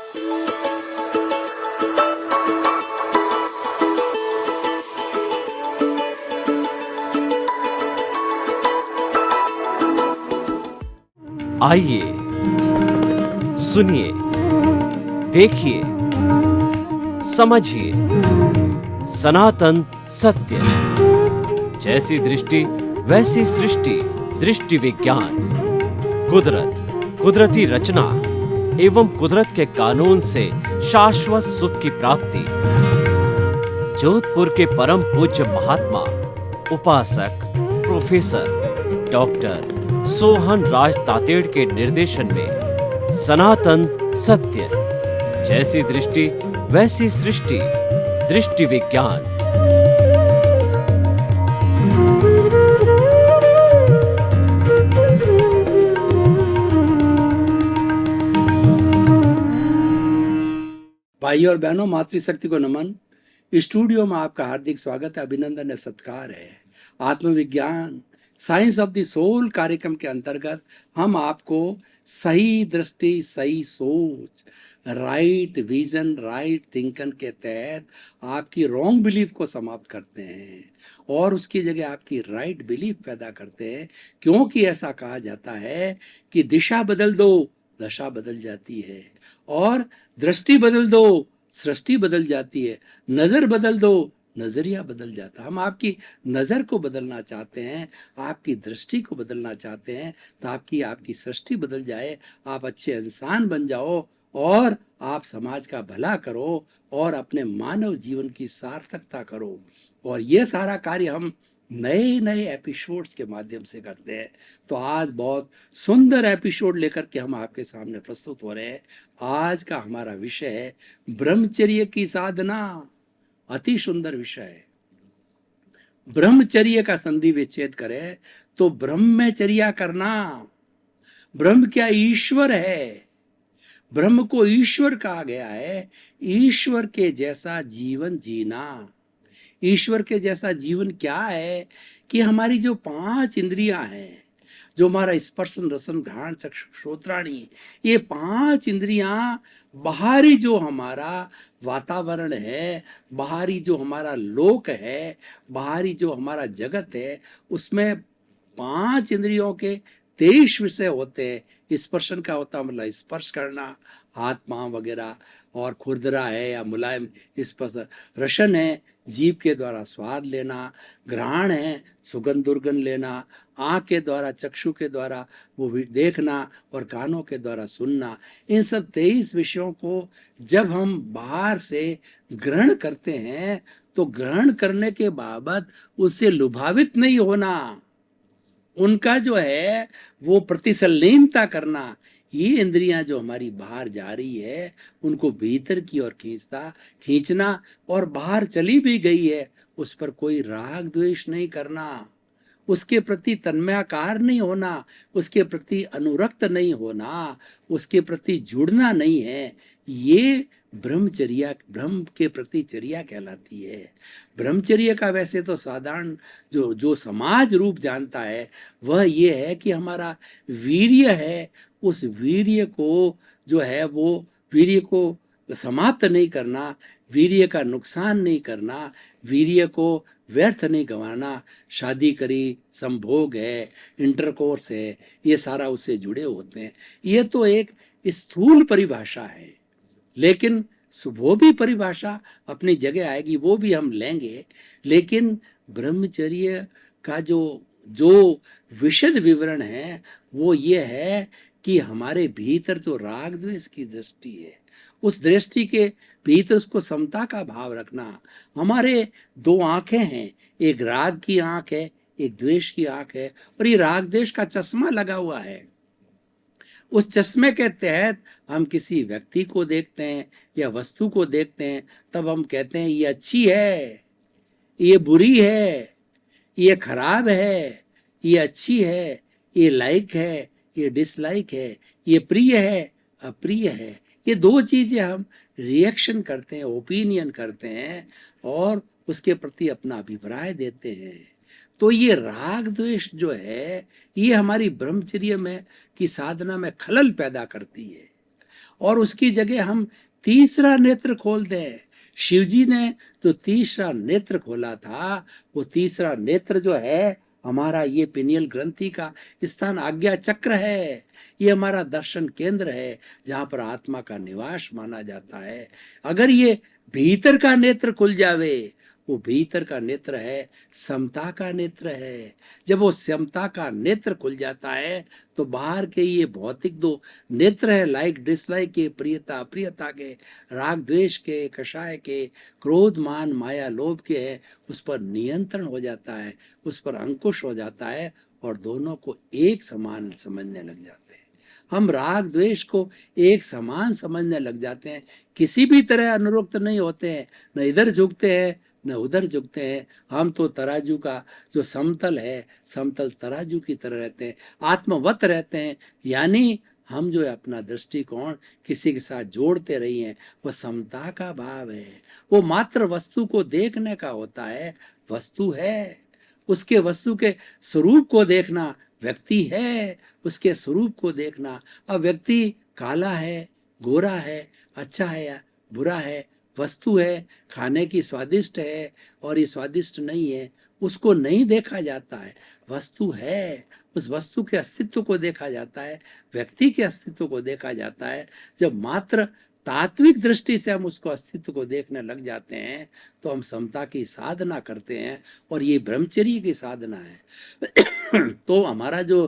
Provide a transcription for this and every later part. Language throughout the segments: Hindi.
आइए, सुनिए, देखिए, समझिए सनातन सत्य। जैसी दृष्टि वैसी सृष्टि, दृष्टि विज्ञान। कुदरत, कुदरती रचना एवं कुदरत के कानून से शाश्वत सुख की प्राप्ति। जोधपुर के परम पूज्य महात्मा उपासक प्रोफेसर डॉक्टर सोहन राज तातेड़ के निर्देशन में सनातन सत्य। जैसी दृष्टि वैसी सृष्टि, दृष्टि विज्ञान। भाई और बहनों, मातृशक्ति को नमन। स्टूडियो में आपका हार्दिक स्वागत है, अभिनंदन है, सत्कार है। आत्मविज्ञान साइंस ऑफ द सोल कार्यक्रम के अंतर्गत हम आपको सही दृष्टि, सही सोच, राइट विजन, राइट थिंकन के तहत आपकी रॉन्ग बिलीफ को समाप्त करते हैं और उसकी जगह आपकी राइट बिलीफ पैदा करते हैं। क्योंकि ऐसा कहा जाता है कि दिशा बदल दो, दशा बदल जाती है, और दृष्टि बदल दो, सृष्टि बदल जाती है। नजर बदल दो, नजरिया बदल जाता है। हम आपकी नजर को बदलना चाहते हैं, आपकी दृष्टि को बदलना चाहते हैं, ताकि आपकी सृष्टि बदल जाए, आप अच्छे इंसान बन जाओ और आप समाज का भला करो और अपने मानव जीवन की सार्थकता करो। और ये सारा कार्य हम नए नए एपिसोड्स के माध्यम से करते हैं। तो आज बहुत सुंदर एपिसोड लेकर के हम आपके सामने प्रस्तुत हो रहे हैं। आज का हमारा विषय है ब्रह्मचर्य की साधना। अति सुंदर विषय है। ब्रह्मचर्य का संधि विच्छेद करें तो ब्रह्मचर्या करना। ब्रह्म क्या? ईश्वर है। ब्रह्म को ईश्वर कहा गया है। ईश्वर के जैसा जीवन जीना। ईश्वर के जैसा जीवन क्या है कि हमारी जो 5 इंद्रियां हैं, जो हमारा स्पर्शन, रसन, घ्राण, चक्षु, श्रोत्राणी, ये 5 इंद्रियां बाहरी जो हमारा वातावरण है, बाहरी जो हमारा लोक है, बाहरी जो हमारा जगत है, उसमें 5 इंद्रियों के 23 विषय होते हैं। स्पर्शन का होता मतलब स्पर्श करना, हाथ पांव वगैरह, और खुरदरा है या मुलायम स्पर्श। रसन है जीभ के द्वारा स्वाद लेना, घ्राण है सुगंध दुर्गंध लेना, आँख के द्वारा, चक्षु के द्वारा वो देखना, और कानों के द्वारा सुनना। इन सब 23 विषयों को जब हम बाहर से ग्रहण करते हैं तो ग्रहण करने के बाबत उससे लुभावित नहीं होना, उनका जो है वो प्रतिसंलीनता करना। ये इंद्रियां जो हमारी बाहर जा रही है उनको भीतर की ओर खींचना, और बाहर चली भी गई है उस पर कोई राग द्वेष नहीं करना, उसके प्रति तन्मयाकार नहीं होना, उसके प्रति अनुरक्त नहीं होना, उसके प्रति जुड़ना नहीं है। ये ब्रह्मचर्या, ब्रह्म के प्रति चर्या कहलाती है। ब्रह्मचर्य का वैसे तो साधारण जो समाज रूप जानता है वह ये है कि हमारा वीर्य है, उस वीर्य को जो है वो वीर्य को समाप्त नहीं करना, वीर्य का नुकसान नहीं करना, वीर्य को व्यर्थ नहीं गंवाना। शादी करी, संभोग है, इंटरकोर्स है, ये सारा उससे जुड़े होते हैं। ये तो एक स्थूल परिभाषा है, लेकिन वो भी परिभाषा अपनी जगह आएगी, वो भी हम लेंगे। लेकिन ब्रह्मचर्य का जो विशद विवरण है वो ये है कि हमारे भीतर जो राग द्वेष की दृष्टि है, उस दृष्टि के भीतर उसको समता का भाव रखना। हमारे 2 आंखें हैं, एक राग की आंख है, एक द्वेष की आंख है, और ये राग द्वेष का चश्मा लगा हुआ है। उस चश्मे के तहत हम किसी व्यक्ति को देखते हैं या वस्तु को देखते हैं, तब हम कहते हैं ये अच्छी है, ये बुरी है, ये खराब है, ये अच्छी है, ये लाइक है, ये डिसलाइक है, ये प्रिय है, अप्रिय है। ये 2 चीजें हम रिएक्शन करते हैं, ओपिनियन करते हैं, और उसके प्रति अपना अभिप्राय देते हैं। तो ये राग द्वेष जो है ये हमारी ब्रह्मचर्य में की साधना में खलल पैदा करती है। और उसकी जगह हम तीसरा नेत्र खोल दें। शिव जी ने जो तीसरा नेत्र खोला था, वो तीसरा नेत्र जो है हमारा ये पिनियल ग्रंथि का स्थान आज्ञा चक्र है। ये हमारा दर्शन केंद्र है जहाँ पर आत्मा का निवास माना जाता है। अगर ये भीतर का नेत्र खुल जावे, वो भीतर का नेत्र है समता का नेत्र है। जब वो समता का नेत्र खुल जाता है तो बाहर के ये भौतिक दो नेत्र है, लाइक डिसलाइक के, प्रियता अप्रियता के, राग द्वेष के, कषाय के, क्रोध मान माया लोभ के है, उस पर नियंत्रण हो जाता है, उस पर अंकुश हो जाता है और दोनों को एक समान समझने लग जाते हैं। हम राग द्वेष को एक समान समझने लग जाते हैं, किसी भी तरह अनुरक्त नहीं होते हैं, न इधर झुकते हैं न उधर झुकते हैं। हम तो तराजू का जो समतल है, समतल तराजू की तरह रहते हैं, आत्मवत रहते हैं। यानी हम जो है अपना दृष्टिकोण किसी के साथ जोड़ते रही हैं, वह समता का भाव है। वो मात्र वस्तु को देखने का होता है, वस्तु है, उसके वस्तु के स्वरूप को देखना व्यक्ति है, उसके स्वरूप को देखना। अब व्यक्ति काला है, गोरा है, अच्छा है या बुरा है, वस्तु है, खाने की स्वादिष्ट है और ये स्वादिष्ट नहीं है, उसको नहीं देखा जाता है। वस्तु है, उस वस्तु के अस्तित्व को देखा जाता है, व्यक्ति के अस्तित्व को देखा जाता है। जब मात्र तात्विक दृष्टि से हम उसको अस्तित्व को देखने लग जाते हैं तो हम समता की साधना करते हैं और ये ब्रह्मचर्य की साधना है। तो हमारा जो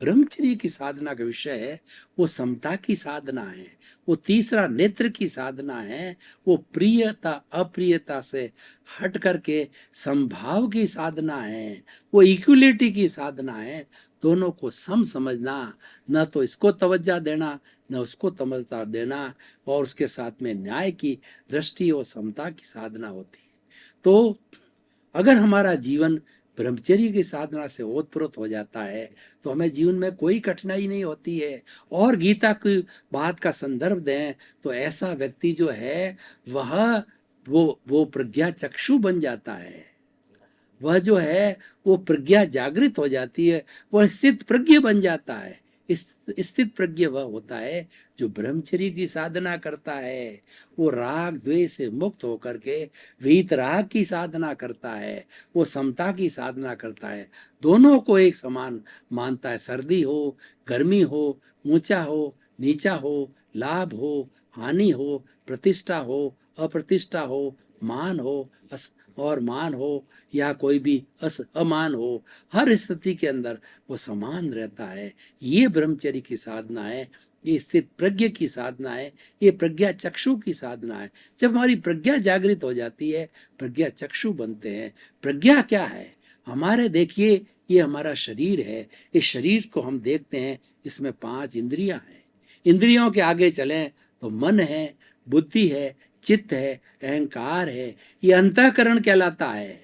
ब्रह्मचर्य की साधना का विषय है वो समता की साधना है, वो तीसरा नेत्र की साधना है, वो प्रियता अप्रियता से हट करके संभाव की साधना है, वो इक्वलिटी की साधना है। दोनों को सम समझना, न तो इसको तवज्जो देना न उसको तवज्जो देना, और उसके साथ में न्याय की दृष्टि और समता की साधना होती है। तो अगर हमारा जीवन ब्रह्मचर्य की साधना से ओतप्रोत हो जाता है तो हमें जीवन में कोई कठिनाई नहीं होती है। और गीता की बात का संदर्भ दें तो ऐसा व्यक्ति जो है वो प्रज्ञा चक्षु बन जाता है, वह जो है वो प्रज्ञा जागृत हो जाती है, वह स्थित प्रज्ञ बन जाता है। स्थित प्रज्ञ वह होता है जो ब्रह्मचर्य की साधना करता है, वो राग द्वेष से मुक्त होकर के वीतराग की साधना करता है, वो समता की साधना करता है, दोनों को एक समान मानता है। सर्दी हो, गर्मी हो, ऊंचा हो, नीचा हो, लाभ हो, हानि हो, प्रतिष्ठा हो, अप्रतिष्ठा हो, मान हो और मान हो या कोई भी अमान हो, हर स्थिति के अंदर वो समान रहता है। ये ब्रह्मचर्य की साधना है, ये स्थित प्रज्ञ की साधना है, ये प्रज्ञा चक्षु की साधना है। जब हमारी प्रज्ञा जागृत हो जाती है, प्रज्ञा चक्षु बनते हैं। प्रज्ञा क्या है? हमारे देखिए ये हमारा शरीर है, इस शरीर को हम देखते हैं, इसमें 5 इंद्रियां हैं। इंद्रियों के आगे चलें तो मन है, बुद्धि है, चित्त है, अहंकार है, ये अंतःकरण कहलाता है।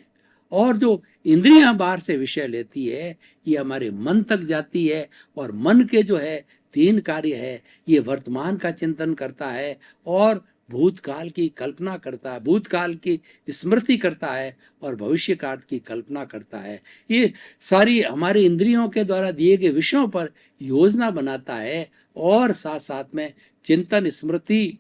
और जो इंद्रियां बाहर से विषय लेती है ये हमारे मन तक जाती है, और मन के जो है 3 कार्य है, ये वर्तमान का चिंतन करता है और भूतकाल की कल्पना करता है, भूतकाल की स्मृति करता है और भविष्य काल की कल्पना करता है। ये सारी हमारी इंद्रियों के द्वारा दिए गए विषयों पर योजना बनाता है और साथ साथ में चिंतन, स्मृति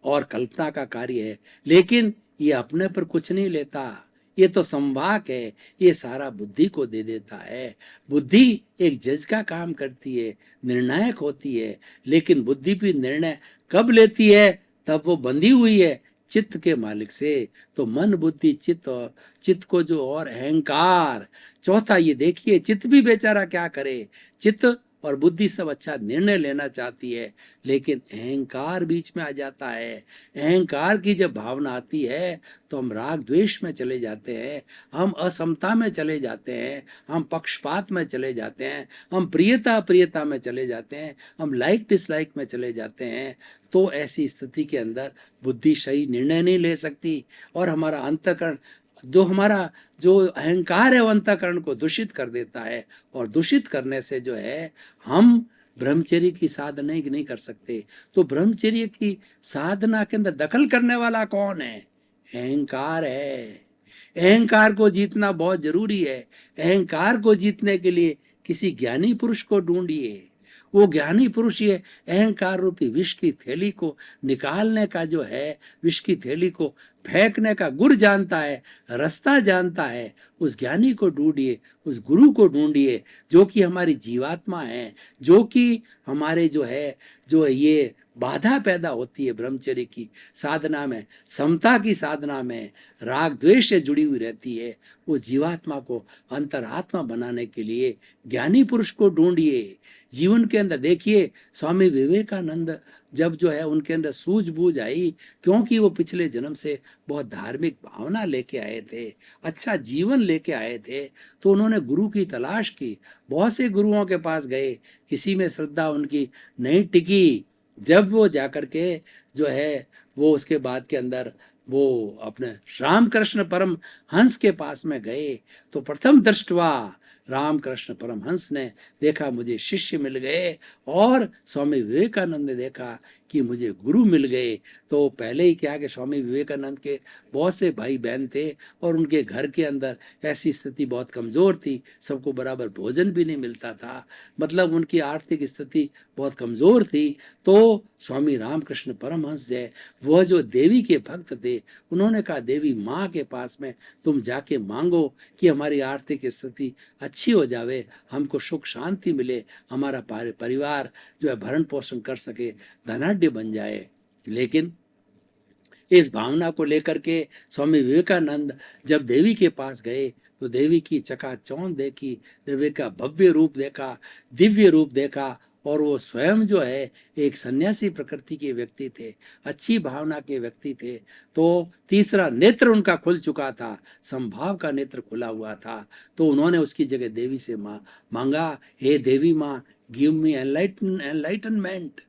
और कल्पना का कार्य है। लेकिन ये अपने पर कुछ नहीं लेता, ये तो संवाहक है, ये सारा बुद्धि को दे देता है। बुद्धि एक जज का काम करती है, निर्णायक होती है, लेकिन बुद्धि भी निर्णय कब लेती है? तब वो बंधी हुई है चित्त के मालिक से। तो मन, बुद्धि, चित्त को जो और अहंकार, चौथा ये देखिए चित्त भी बेचारा क्या करे। चित्त और बुद्धि सब अच्छा निर्णय लेना चाहती है, लेकिन अहंकार बीच में आ जाता है। अहंकार की जब भावना आती है तो हम राग द्वेष में चले जाते हैं, हम असमता में चले जाते हैं, हम पक्षपात में चले जाते हैं, हम प्रियता अप्रियता में चले जाते हैं, हम लाइक डिसलाइक में चले जाते हैं। तो ऐसी स्थिति के अंदर बुद्धि सही निर्णय नहीं ले सकती और हमारा अंतःकरण, हमारा जो अहंकार है वो अंतःकरण को दूषित कर देता है, और दूषित करने से जो है हम ब्रह्मचर्य की साधना नहीं कर सकते। तो ब्रह्मचर्य की साधना के अंदर दखल करने वाला कौन है? अहंकार है। अहंकार को जीतना बहुत जरूरी है। अहंकार को जीतने के लिए किसी ज्ञानी पुरुष को ढूंढिए, वो ज्ञानी पुरुष ये अहंकार रूपी विष की थैली को निकालने का जो है, विष की थैली को फेंकने का गुर जानता है, रास्ता जानता है। उस ज्ञानी को ढूंढिए, उस गुरु को ढूंढिए, जो कि हमारी जीवात्मा है, जो कि हमारे जो है, जो ये बाधा पैदा होती है ब्रह्मचर्य की साधना में, समता की साधना में, राग द्वेष से जुड़ी हुई रहती है। वो जीवात्मा को अंतरात्मा बनाने के लिए ज्ञानी पुरुष को ढूंढिए। जीवन के अंदर देखिए, स्वामी विवेकानंद जब जो है उनके अंदर सूझबूझ आई, क्योंकि वो पिछले जन्म से बहुत धार्मिक भावना लेके आए थे, अच्छा जीवन लेके आए थे, तो उन्होंने गुरु की तलाश की। बहुत से गुरुओं के पास गए, किसी में श्रद्धा उनकी नहीं टिकी। जब वो जाकर के जो है, वो उसके बाद के अंदर वो अपने रामकृष्ण परम हंस के पास में गए, तो प्रथम दृष्टवा रामकृष्ण परमहंस ने देखा मुझे शिष्य मिल गए, और स्वामी विवेकानंद ने देखा कि मुझे गुरु मिल गए। तो पहले ही क्या कि स्वामी विवेकानंद के बहुत से भाई बहन थे, और उनके घर के अंदर ऐसी स्थिति बहुत कमज़ोर थी, सबको बराबर भोजन भी नहीं मिलता था, मतलब उनकी आर्थिक स्थिति बहुत कमज़ोर थी। तो स्वामी रामकृष्ण परमहंस है, वह जो देवी के भक्त थे, उन्होंने कहा देवी माँ के पास में तुम जाके मांगो कि हमारी आर्थिक स्थिति अच्छी हो जावे, हमको सुख शांति मिले, हमारा परिवार जो है भरण पोषण कर सके, धनाढ्य बन जाए। लेकिन इस भावना को लेकर के स्वामी विवेकानंद जब देवी के पास गए, तो देवी की चकाचौंध देखी, देवी का भव्य रूप देखा, दिव्य रूप देखा, और वो स्वयं जो है एक सन्यासी प्रकृति के व्यक्ति थे, अच्छी भावना के व्यक्ति थे। तो तीसरा नेत्र उनका खुल चुका था, संभाव का नेत्र खुला हुआ था। तो उन्होंने उसकी जगह देवी से मांगा, हे देवी माँ, गिव मी एनलाइटनमेंट,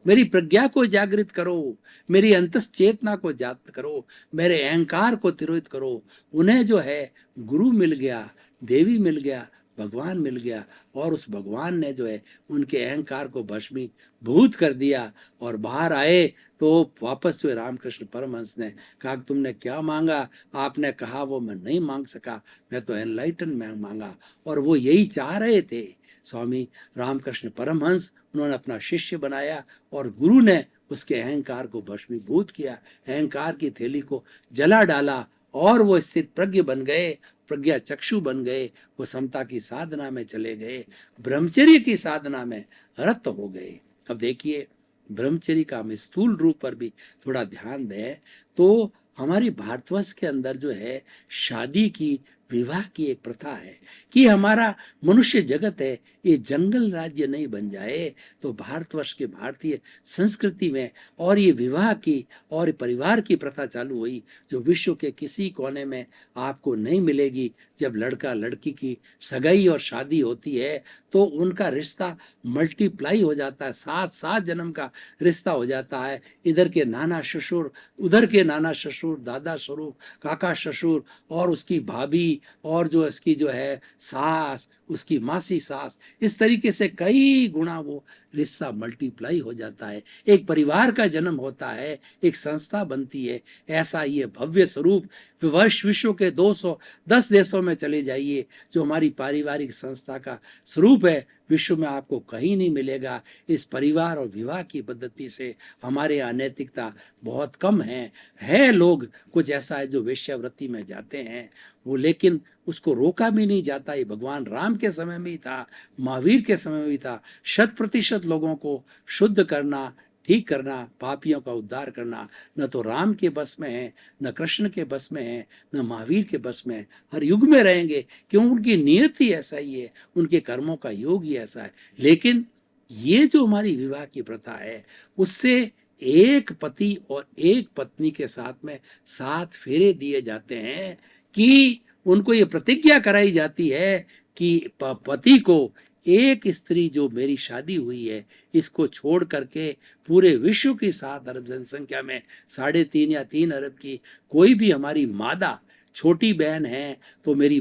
मेरी प्रज्ञा को जागृत करो, मेरी अंतस चेतना को जागृत करो, मेरे अहंकार को तिरोहित करो। उन्हें जो है गुरु मिल गया, देवी मिल गया, भगवान मिल गया, और उस भगवान ने जो है उनके अहंकार को भस्मीभूत कर दिया, और बाहर आए तो वापस जो है रामकृष्ण परमहंस ने कहा तुमने क्या मांगा? आपने कहा वो मैं नहीं मांग सका, मैं तो एनलाइटन मांगा। और वो यही चाह रहे थे स्वामी रामकृष्ण परमहंस। उन्होंने अपना शिष्य बनाया, और गुरु ने उसके अहंकार को भस्मीभूत किया, अहंकार की थैली को जला डाला, और वो स्थित प्रज्ञ बन गए, प्रज्ञा चक्षु बन गए। वो समता की साधना में चले गए, ब्रह्मचर्य की साधना में रत हो गए। अब देखिए, ब्रह्मचर्य का हम स्थूल रूप पर भी थोड़ा ध्यान दें तो हमारी भारतवर्ष के अंदर जो है शादी की, विवाह की एक प्रथा है कि हमारा मनुष्य जगत है, ये जंगल राज्य नहीं बन जाए। तो भारतवर्ष के भारतीय संस्कृति में और ये विवाह की और परिवार की प्रथा चालू हुई, जो विश्व के किसी कोने में आपको नहीं मिलेगी। जब लड़का लड़की की सगाई और शादी होती है तो उनका रिश्ता मल्टीप्लाई हो जाता है, 7 जन्म का रिश्ता हो जाता है। इधर के नाना ससुर, उधर के नाना ससुर, दादा ससुर, काका ससुर, और उसकी भाभी, और जो इसकी जो है सास, उसकी मासी सास, इस तरीके से कई गुना वो रिश्ता मल्टीप्लाई हो जाता है। एक परिवार का जन्म होता है, एक संस्था बनती है। ऐसा ये भव्य स्वरूप विश्व के 210 देशों में चले जाइए, जो हमारी पारिवारिक संस्था का स्वरूप है, विश्व में आपको कहीं नहीं मिलेगा। इस परिवार और विवाह की पद्धति से हमारे यहाँ नैतिकता बहुत कम है। लोग कुछ ऐसा है जो वेश्यावृत्ति में जाते हैं, वो लेकिन उसको रोका भी नहीं जाता। ये भगवान राम के समय में ही था, महावीर के समय में भी था। 100% लोगों को शुद्ध करना, ठीक करना, पापियों का उद्धार करना न तो राम के बस में है, न कृष्ण के बस में है, न महावीर के बस में है। हर युग में रहेंगे, क्यों? उनकी नियत ही ऐसा ही है, उनके कर्मों का योग ही ऐसा है। लेकिन ये जो हमारी विवाह की प्रथा है, उससे एक पति और एक पत्नी के साथ में 7 फेरे दिए जाते हैं कि उनको ये प्रतिज्ञा कराई जाती है कि पति को एक स्त्री जो मेरी शादी हुई है, इसको छोड़ करके पूरे विश्व की 7 अरब जनसंख्या में 3.5 या 3 अरब की कोई भी हमारी मादा छोटी बहन है तो मेरी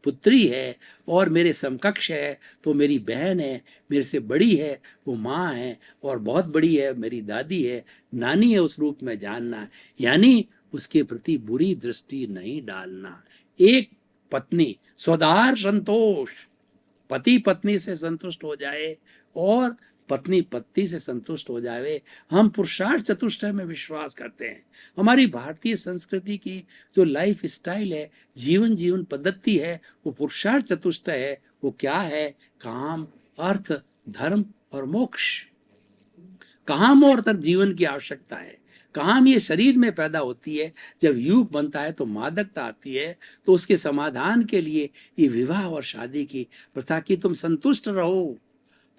पुत्री है, और मेरे समकक्ष है तो मेरी बहन है, मेरे से बड़ी है वो माँ है, और बहुत बड़ी है मेरी दादी है, नानी है, उस रूप में जानना। यानी उसके प्रति बुरी दृष्टि नहीं डालना। एक पत्नी, स्वदार संतोष, पति पत्नी से संतुष्ट हो जाए और पत्नी पति से संतुष्ट हो जाए। हम पुरुषार्थ चतुष्टय में विश्वास करते हैं। हमारी भारतीय संस्कृति की जो लाइफ स्टाइल है, जीवन पद्धति है, वो पुरुषार्थ चतुष्टय है। वो क्या है? काम, अर्थ, धर्म और मोक्ष। काम और अर्थ जीवन की आवश्यकता है। काम ये शरीर में पैदा होती है, जब युग बनता है तो मादकता आती है, तो उसके समाधान के लिए ये विवाह और शादी की प्रथा की तुम संतुष्ट रहो,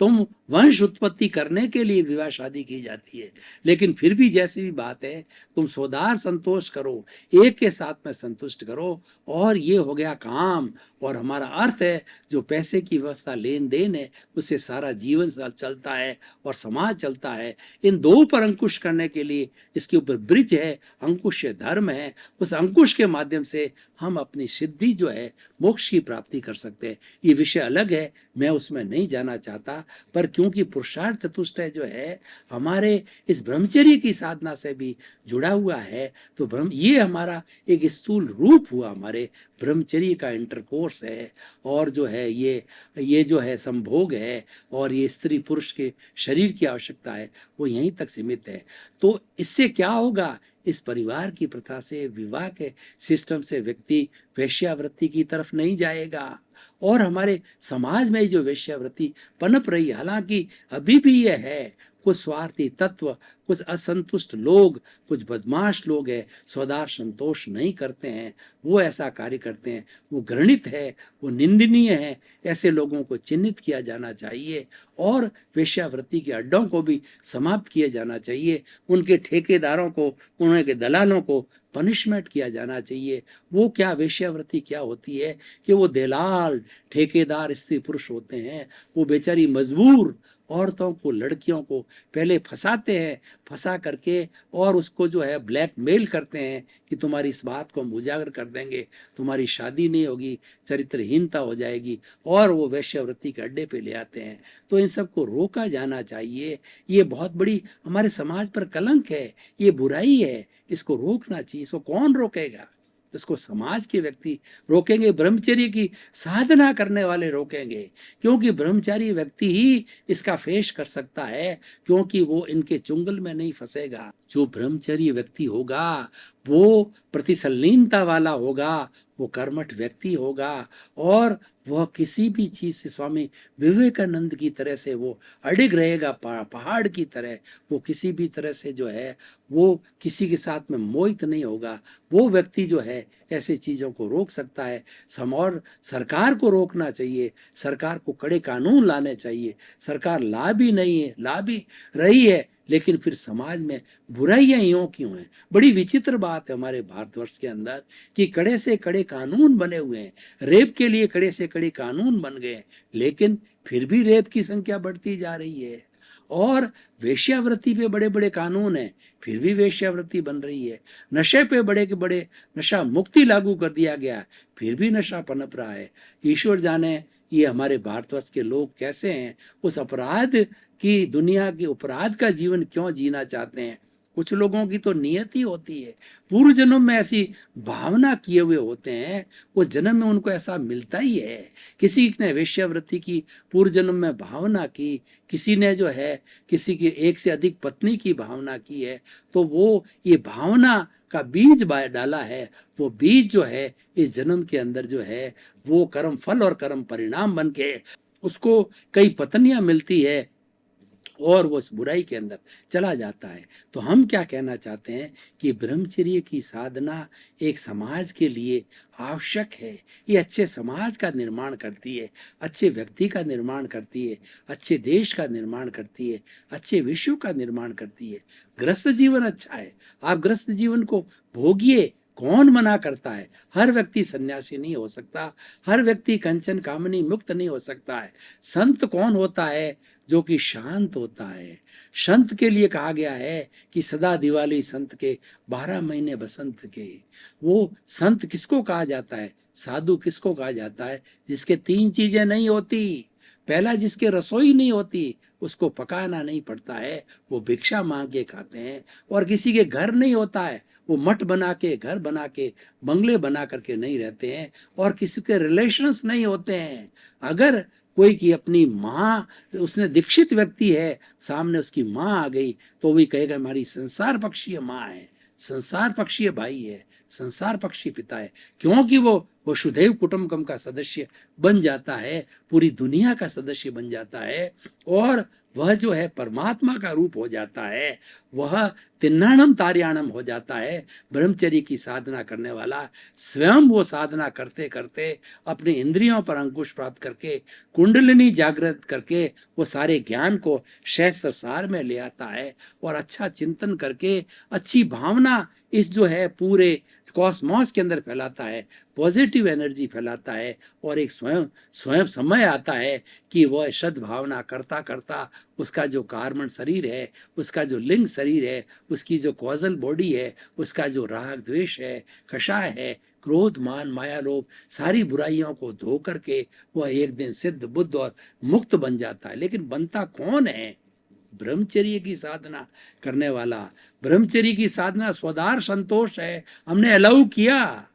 तुम वंश उत्पत्ति करने के लिए विवाह शादी की जाती है। लेकिन फिर भी जैसी भी बात है, तुम सोदार संतोष करो, एक के साथ में संतुष्ट करो। और ये हो गया काम। और हमारा अर्थ है जो पैसे की व्यवस्था, लेन देन है, उससे सारा जीवन चलता है और समाज चलता है। इन दो पर अंकुश करने के लिए इसके ऊपर ब्रिज है, अंकुश धर्म है। उस अंकुश के माध्यम से हम अपनी सिद्धि जो है, मोक्ष की प्राप्ति कर सकते हैं। ये विषय अलग है, मैं उसमें नहीं जाना चाहता। पर क्योंकि पुरुषार्थ चतुष्टय जो है हमारे इस ब्रह्मचर्य की साधना से भी जुड़ा हुआ है, तो ब्रह्म ये हमारा एक स्थूल रूप हुआ, हमारे ब्रह्मचर्य का इंटरकोर्स है। और जो है ये जो है संभोग है, और ये स्त्री पुरुष के शरीर की आवश्यकता है, वो यहीं तक सीमित है। तो इससे क्या होगा? इस परिवार की प्रथा से, विवाह के सिस्टम से व्यक्ति वेश्यावृत्ति की तरफ नहीं जाएगा। और हमारे समाज में जो वेश्यावृत्ति पनप रही, हालांकि अभी भी यह है, कुछ स्वार्थी तत्व, कुछ असंतुष्ट लोग, कुछ बदमाश लोग हैं, स्वदार संतोष नहीं करते हैं, वो ऐसा कार्य करते हैं, वो घृणित है, वो निंदनीय है। ऐसे लोगों को चिन्हित किया जाना चाहिए और वेश्यावृत्ति के अड्डों को भी समाप्त किया जाना चाहिए। उनके ठेकेदारों को, उनके दलालों को पनिशमेंट किया जाना चाहिए। वो क्या वेश्यावृत्ति क्या होती है कि वो दलाल, ठेकेदार स्त्री पुरुष होते हैं, वो बेचारी मजबूर औरतों को, लड़कियों को पहले फंसाते हैं, फंसा करके और उसको जो है ब्लैकमेल करते हैं कि तुम्हारी इस बात को हम उजागर कर देंगे, तुम्हारी शादी नहीं होगी, चरित्रहीनता हो जाएगी, और वो वेश्यावृत्ति के अड्डे पे ले आते हैं। तो इन सबको रोका जाना चाहिए। ये बहुत बड़ी हमारे समाज पर कलंक है, ये बुराई है, इसको रोकना चाहिए। इसको कौन रोकेगा? इसको समाज के व्यक्ति रोकेंगे, ब्रह्मचर्य की साधना करने वाले रोकेंगे, क्योंकि ब्रह्मचारी व्यक्ति ही इसका फेस कर सकता है, क्योंकि वो इनके चुंगल में नहीं फंसेगा। जो ब्रह्मचर्य व्यक्ति होगा वो प्रतिसल्लीनता वाला होगा, वो कर्मठ व्यक्ति होगा, और वह किसी भी चीज से स्वामी विवेकानंद की तरह से वो अडिग रहेगा, पहाड़ की तरह। वो किसी भी तरह से जो है वो किसी के साथ में मोहित नहीं होगा। वो व्यक्ति जो है ऐसी चीजों को रोक सकता है। और सरकार को रोकना चाहिए, सरकार को कड़े कानून लाने चाहिए। सरकार ला भी नहीं है, ला भी रही है, लेकिन फिर समाज में बुराइयां यूं क्यों हैं? बड़ी विचित्र बात है हमारे भारतवर्ष के अंदर कि कड़े से कड़े कानून बने हुए हैं, रेप के लिए कड़े से कड़े कानून बन गए, लेकिन फिर भी रेप की संख्या बढ़ती जा रही है। और वेश्यावृत्ति पे बड़े बड़े कानून हैं, फिर भी वेश्यावृत्ति बन रही है। नशे पे बड़े के बड़े नशा मुक्ति लागू कर दिया गया, फिर भी नशा पनप रहा है। ईश्वर जाने ये हमारे भारतवर्ष के लोग कैसे हैं, उस अपराध की दुनिया के अपराध का जीवन क्यों जीना चाहते हैं। कुछ लोगों की तो नियत ही होती है, पूर्व जन्म में ऐसी भावना किए हुए होते हैं, वो जन्म में उनको ऐसा मिलता ही है। किसी ने वेश्यावृत्ति की पूर्व जन्म में भावना की, किसी ने जो है किसी की एक से अधिक पत्नी की भावना की है, तो वो ये भावना का बीज डाला है। वो बीज जो है इस जन्म के अंदर जो है वो कर्म फल और कर्म परिणाम बन के उसको कई पत्नियां मिलती है और वो इस बुराई के अंदर चला जाता है। तो हम क्या कहना चाहते हैं कि ब्रह्मचर्य की साधना एक समाज के लिए आवश्यक है। ये अच्छे समाज का निर्माण करती है, अच्छे व्यक्ति का निर्माण करती है, अच्छे देश का निर्माण करती है, अच्छे विश्व का निर्माण करती है। गृहस्थ जीवन अच्छा है, आप गृहस्थ जीवन को भोगिए, कौन मना करता है? हर व्यक्ति सन्यासी नहीं हो सकता, हर व्यक्ति कंचन कामनी मुक्त नहीं हो सकता है। संत कौन होता है? जो कि शांत होता है। संत के लिए कहा गया है कि सदा दिवाली संत के, 12 महीने बसंत के। वो संत किसको कहा जाता है? साधु किसको कहा जाता है? जिसके 3 चीजें नहीं होती। पहला, जिसके रसोई नहीं होती, उसको पकाना नहीं पड़ता है, वो भिक्षा मांग के खाते हैं। और किसी के घर नहीं होता है, वो मठ बना के, घर बना के, बंगले बना करके नहीं रहते हैं। और किसी के रिलेशंस नहीं होते हैं। अगर कोई की अपनी माँ, उसने दीक्षित व्यक्ति है, सामने उसकी माँ आ गई तो भी कहेगा हमारी संसार पक्षीय माँ है, संसार पक्षीय भाई है, संसार पक्षी पिता है, क्योंकि वो वसुधैव कुटुंबकम का सदस्य बन जाता है, पूरी दुनिया का सदस्य बन जाता है, और वह जो है परमात्मा का रूप हो जाता है, वह तिन्नाणम तार्याणम हो जाता है। ब्रह्मचर्य की साधना करने वाला स्वयं वो साधना करते करते अपने इंद्रियों पर अंकुश प्राप्त करके कुंडलिनी जागृत करके वो सारे ज्ञान को शस्त्र सार में ले आता है, और अच्छा चिंतन करके अच्छी भावना इस जो है पूरे कॉस्मॉस के अंदर फैलाता है, पॉजिटिव एनर्जी फैलाता है, और एक स्वयं स्वयं समय आता है कि वह सद्भावना करता करता उसका जो कार्बन शरीर है, उसका जो लिंग शरीर है, उसकी जो कॉजल बॉडी है, उसका जो राग द्वेष है, कषाय है, क्रोध मान माया लोभ, सारी बुराइयों को धो करके वह एक दिन सिद्ध बुद्ध और मुक्त बन जाता है। लेकिन बनता कौन है? ब्रह्मचर्य की साधना करने वाला। ब्रह्मचर्य की साधना स्वदार संतोष है, हमने अलाउ किया।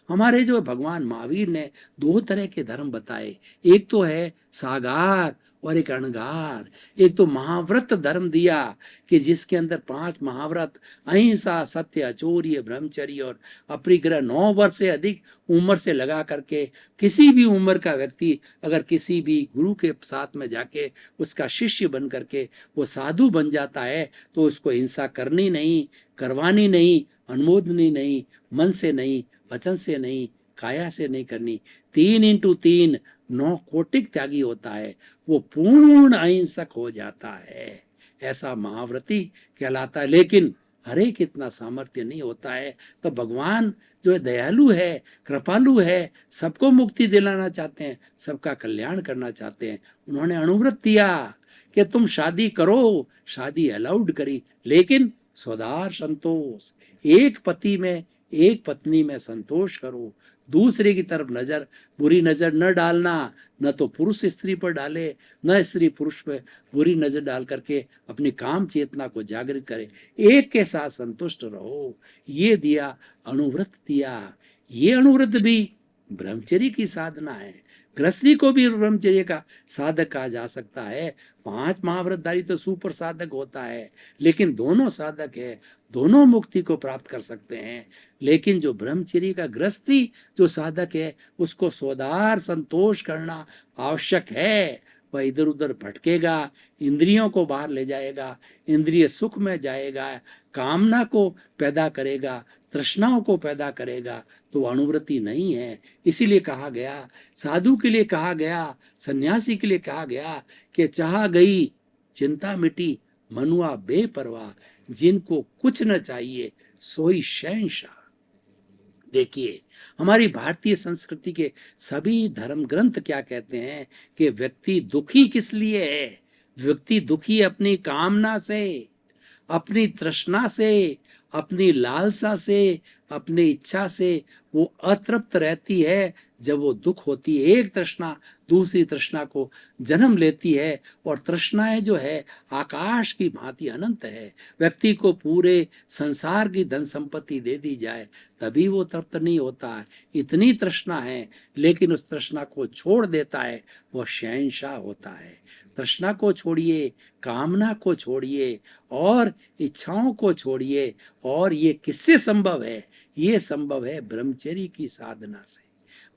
हमारे जो भगवान महावीर ने दो तरह के धर्म बताए, एक तो है सागार और एक अणगार। एक तो महाव्रत धर्म दिया कि जिसके अंदर 5 महाव्रत अहिंसा, सत्य, अचौर्य, ब्रह्मचर्य और अपरिग्रह 9 वर्ष से अधिक उम्र से लगा करके किसी भी उम्र का व्यक्ति अगर किसी भी गुरु के साथ में जाके उसका शिष्य बन करके वो साधु बन जाता है तो उसको हिंसा करनी नहीं, करवानी नहीं, अनुमोदनी नहीं, मन से नहीं, वचन से नहीं, काया से नहीं करनी। 3x3 9 कोटिक त्यागी होता है, वो पूर्ण अहिंसक हो जाता है, ऐसा महाव्रती कहलाता है। लेकिन हरे कितना सामर्थ्य नहीं होता है। तो भगवान जो है दयालु है, कृपालु है, सबको मुक्ति दिलाना चाहते हैं, सबका कल्याण करना चाहते हैं। उन्होंने अनुव्रत दिया कि तुम शादी करो, शादी अलाउड करी, लेकिन स्वदार संतोष, एक पति में एक पत्नी में संतोष करो, दूसरे की तरफ नजर बुरी नजर न डालना, न तो पुरुष स्त्री पर डाले न स्त्री पुरुष पर बुरी नजर डाल करके अपनी काम चेतना को जागृत करे, एक के साथ संतुष्ट रहो। ये दिया, अनुव्रत दिया। ये अनुव्रत भी ब्रह्मचर्य की साधना है। गृहस्थी को भी ब्रह्मचर्य का साधक कहा जा सकता है। 5 महाव्रतधारी तो सुपर साधक होता है, लेकिन दोनों साधक है, दोनों मुक्ति को प्राप्त कर सकते हैं। लेकिन जो ब्रह्मचर्य का गृहस्थी जो साधक है उसको स्वदार संतोष करना आवश्यक है। वह इधर उधर भटकेगा, इंद्रियों को बाहर ले जाएगा, इंद्रिय सुख में जाएगा, कामना को पैदा करेगा, तृष्णाओं को पैदा करेगा, तो अनुवृत्ति नहीं है। इसीलिए कहा गया, साधु के लिए कहा गया, सन्यासी के लिए कहा गया कि चाह गई चिंता मिटी, मनुआ बेपरवाह, जिनको कुछ न चाहिए सोई शहंशाह। देखिए, हमारी भारतीय संस्कृति के सभी धर्म ग्रंथ क्या कहते हैं कि व्यक्ति दुखी किस लिए है? व्यक्ति दुखी अपनी कामना से, अपनी तृष्णा से, अपनी लालसा से, अपनी इच्छा से वो अतृप्त रहती है। जब वो दुख होती है, एक तृष्णा दूसरी तृष्णा को जन्म लेती है, और तृष्णाएं जो है आकाश की भांति अनंत है। व्यक्ति को पूरे संसार की धन संपत्ति दे दी जाए तभी वो तृप्त नहीं होता है, इतनी तृष्णा है। लेकिन उस तृष्णा को छोड़ देता है, वो शहंशाह होता है। तृष्णा को छोड़िए, कामना को छोड़िए और इच्छाओं को छोड़िए। और ये किससे संभव है? ये संभव है ब्रह्मचर्य की साधना से।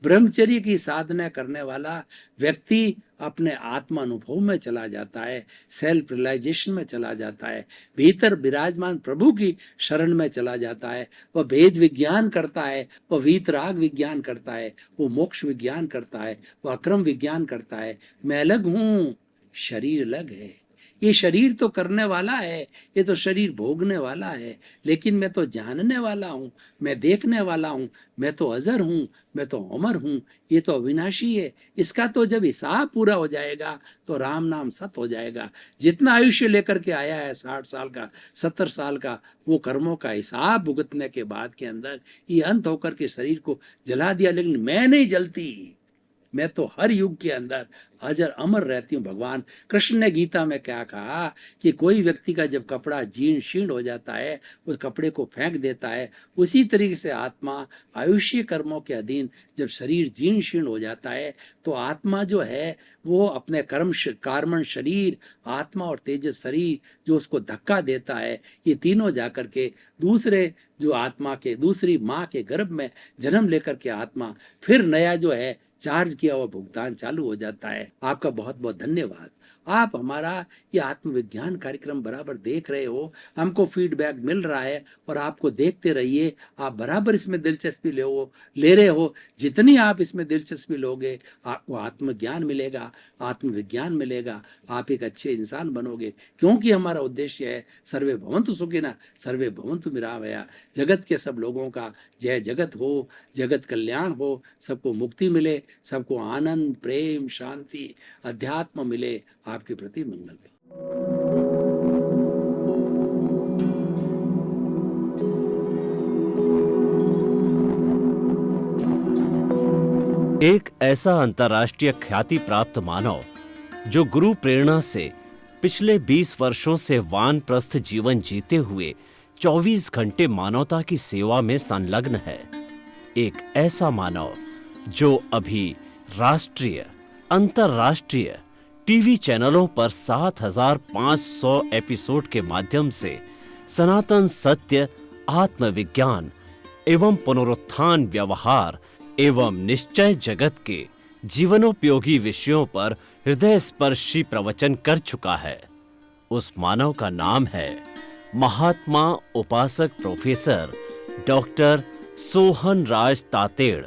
ब्रह्मचर्य की साधना करने वाला व्यक्ति अपने आत्मा अनुभव में चला जाता है, सेल्फ रियलाइजेशन में चला जाता है, भीतर विराजमान प्रभु की शरण में चला जाता है। वह भेद विज्ञान करता है, वह वीतराग विज्ञान करता है, वो मोक्ष विज्ञान करता है, वह अक्रम विज्ञान करता है। मैं अलग हूं, शरीर अलग है। ये शरीर तो करने वाला है, ये तो शरीर भोगने वाला है, लेकिन मैं तो जानने वाला हूँ, मैं देखने वाला हूँ, मैं तो अजर हूँ, मैं तो अमर हूँ, ये तो अविनाशी है। इसका तो जब हिसाब पूरा हो जाएगा तो राम नाम सत हो जाएगा। जितना आयुष्य लेकर के आया है 60 साल का, 70 साल का, वो कर्मों का हिसाब भुगतने के बाद के अंदर ये अंत होकर के शरीर को जला दिया, लेकिन मैं नहीं जलती। मैं तो हर युग के अंदर अजर अमर रहती हूँ। भगवान कृष्ण ने गीता में क्या कहा कि कोई व्यक्ति का जब कपड़ा जीर्ण शीर्ण हो जाता है उस कपड़े को फेंक देता है, उसी तरीके से आत्मा आयुष्य कर्मों के अधीन जब शरीर जीर्ण शीर्ण हो जाता है तो आत्मा जो है वो अपने कार्मण शरीर, आत्मा और तेजस शरीर जो उसको धक्का देता है, ये तीनों जाकर के दूसरे जो आत्मा के दूसरी माँ के गर्भ में जन्म लेकर के आत्मा फिर नया जो है चार्ज किया हुआ भुगतान चालू हो जाता है। आपका बहुत बहुत धन्यवाद। आप हमारा ये आत्मविज्ञान कार्यक्रम बराबर देख रहे हो, हमको फीडबैक मिल रहा है और आपको देखते रहिए। आप बराबर इसमें दिलचस्पी ले रहे हो। जितनी आप इसमें दिलचस्पी लोगे आपको आत्मज्ञान मिलेगा, आत्मविज्ञान मिलेगा, आप एक अच्छे इंसान बनोगे। क्योंकि हमारा उद्देश्य है सर्वे भवन्तु सुखिनः सर्वे भवन्तु निरामया। जगत के सब लोगों का जय जगत हो, जगत कल्याण हो, सबको मुक्ति मिले, सबको आनंद, प्रेम, शांति, अध्यात्म मिले। आपके प्रति मंगल। एक ऐसा अंतर्राष्ट्रीय ख्याति प्राप्त मानव जो गुरु प्रेरणा से पिछले 20 वर्षों से वानप्रस्थ जीवन जीते हुए 24 घंटे मानवता की सेवा में संलग्न है। एक ऐसा मानव जो अभी राष्ट्रीय, अंतर्राष्ट्रीय टीवी चैनलों पर 7,500 एपिसोड के माध्यम से सनातन सत्य, आत्मविज्ञान एवं पुनरुत्थान, व्यवहार एवं निश्चय जगत के जीवनोपयोगी विषयों पर हृदय स्पर्शी प्रवचन कर चुका है। उस मानव का नाम है महात्मा उपासक प्रोफेसर डॉक्टर सोहन राज तातेड़।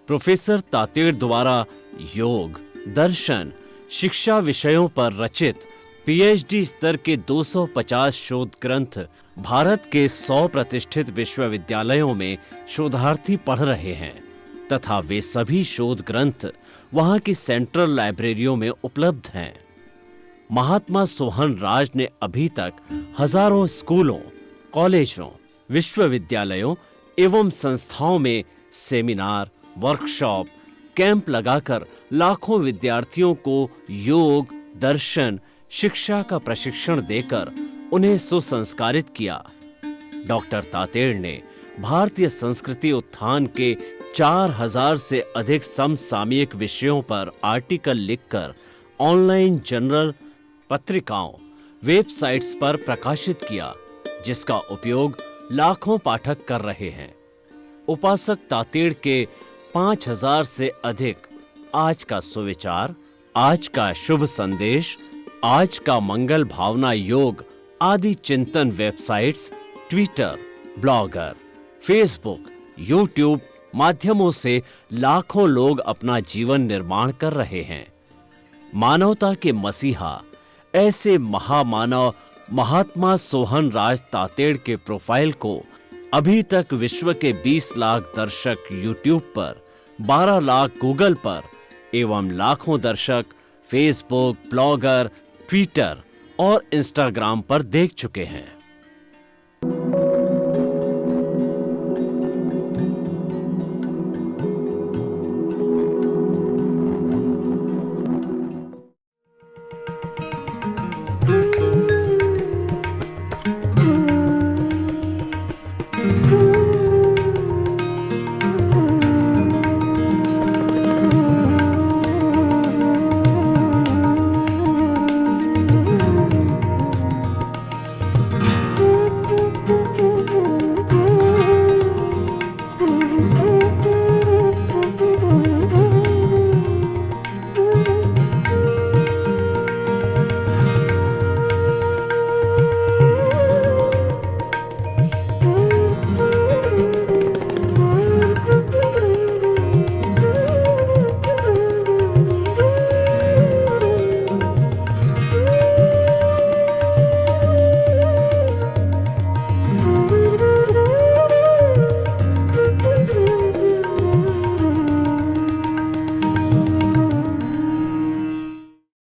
प्रोफेसर तातेड़ द्वारा योग, दर्शन, शिक्षा विषयों पर रचित पीएचडी स्तर के 250 शोध ग्रंथ भारत के 100 प्रतिष्ठित विश्वविद्यालयों में शोधार्थी पढ़ रहे हैं तथा वे सभी शोध ग्रंथ वहां की सेंट्रल लाइब्रेरियों में उपलब्ध हैं। महात्मा सोहन राज ने अभी तक हजारों स्कूलों, कॉलेजों, विश्वविद्यालयों एवं संस्थाओं में सेमिनार, वर्कशॉप, कैंप लगाकर लाखों विद्यार्थियों को योग, दर्शन, शिक्षा का प्रशिक्षण देकर उन्हें सुसंस्कारित किया। डॉक्टर तातेड़ ने भारतीय संस्कृति उत्थान के 4000 से अधिक समसामयिक विषयों पर आर्टिकल लिखकर ऑनलाइन जर्नल, पत्रिकाओं, वेबसाइट्स पर प्रकाशित किया, जिसका उपयोग लाखों पाठक कर रहे हैं। उपासक तातेड़ के 5000 से अधिक आज का सुविचार, आज का शुभ संदेश, आज का मंगल भावना योग आदि चिंतन websites, Twitter, blogger, Facebook, YouTube माध्यमों से लाखों लोग अपना जीवन निर्माण कर रहे हैं। मानवता के मसीहा ऐसे महामानव महात्मा सोहन राज तातेड़ के प्रोफाइल को अभी तक विश्व के 20 लाख दर्शक यूट्यूब पर, 12 लाख गूगल पर एवं लाखों दर्शक फेसबुक, ब्लॉगर, ट्विटर और इंस्टाग्राम पर देख चुके हैं।